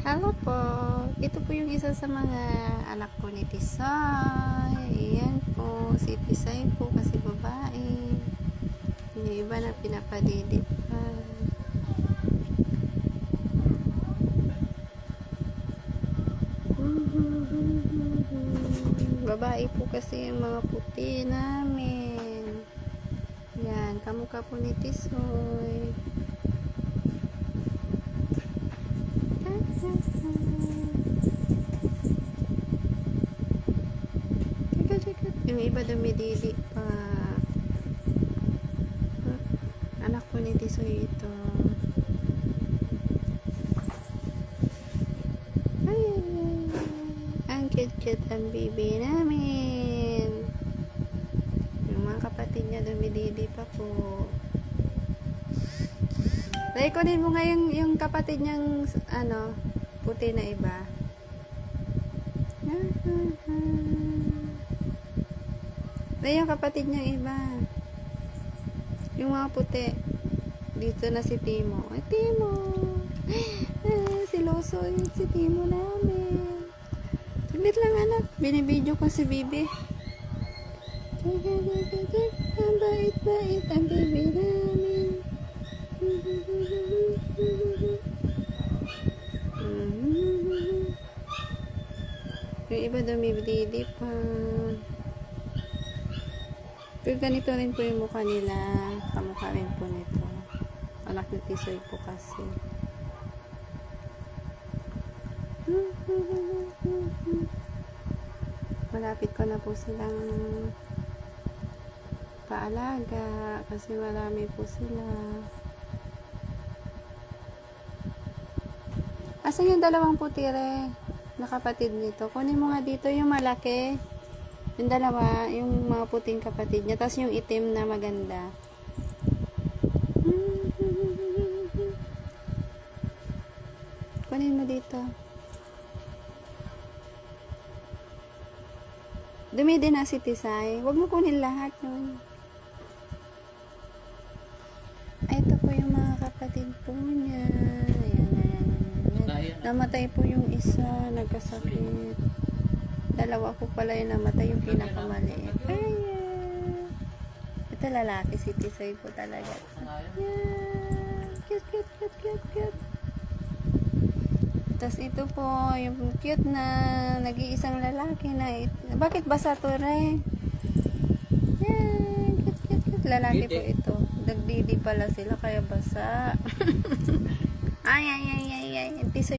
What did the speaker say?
Hello po. Ito po yung isa sa mga anak ko ni Tisay. Ayan po. Si Tisay po kasi babae. Yung iba na pinapadidit pa. Babae po kasi yung mga puti namin. Yan. Kamukha po ni Tisoy. Yung iba dumididi pa. Anak ko ni Tisoy ito. Ay, ang cute-cute ang baby namin. Yung mga kapatid niya dumididi pa po. Dahil kunin mo nga yung kapatid niyang ano, puti na iba. Dahil yung kapatid niyang iba. Yung mga puti. Dito na si Timo. Ay, Timo! Si Loso yun, si Timo namin. Saglit lang anak. Binibidyo ko si Bibi. Ang bait-bait ang baby namin. Yung iba dumididi pa. Pero ganito rin po yung mukha nila. Kamukha rin po nito. Anak ni Tisoy po kasi. Malapit ko na po silang paalaga kasi marami po sila. Asan yung dalawang putire na kapatid nito? Kunin mo nga dito yung malaki. Yung dalawa, yung mga puting kapatid niya. Tapos yung itim na maganda. Kunin mo dito. Dumidi na si Tisay. Huwag mo kunin lahat nun. Ay, ito po yung mga kapatid po niya. Ayan. Namatay po yung isa. Nagkasakit. Dalawa po pala yung namatay, yung pinakamaliit. Ayan. Ito lalaki, si Tisoy po talaga. Ayan. Cute. Tapos ito po, yung cute na nag-iisang lalaki na bakit basa to, Ray? Ayan. Cute. Lalaki po ito. Nagdidi pala sila, kaya basa. Ay. Tisoy.